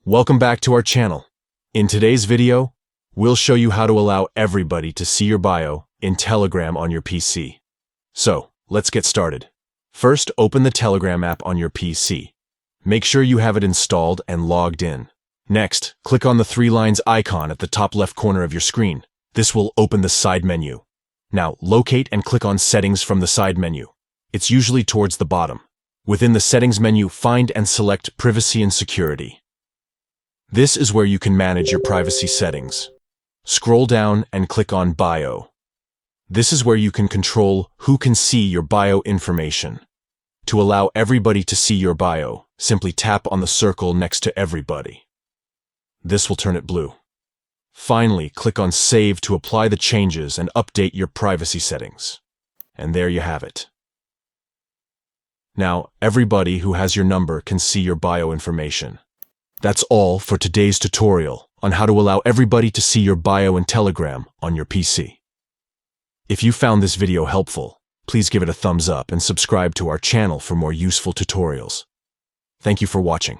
Welcome back to our channel. In today's video, we'll show you how to allow everybody to see your bio in Telegram on your PC. So, let's get started. First, open the Telegram app on your PC. Make sure you have it installed and logged in. Next, click on the 3 lines icon at the top left corner of your screen. This will open the side menu. Now, locate and click on Settings from the side menu. It's usually towards the bottom. Within the Settings menu, find and select Privacy and Security. This is where you can manage your privacy settings. Scroll down and click on Bio. This is where you can control who can see your bio information. To allow everybody to see your bio, simply tap on the circle next to everybody. This will turn it blue. Finally, click on Save to apply the changes and update your privacy settings. And there you have it. Now, everybody who has your number can see your bio information. That's all for today's tutorial on how to allow everybody to see your bio in Telegram on your PC. If you found this video helpful, please give it a thumbs up and subscribe to our channel for more useful tutorials. Thank you for watching.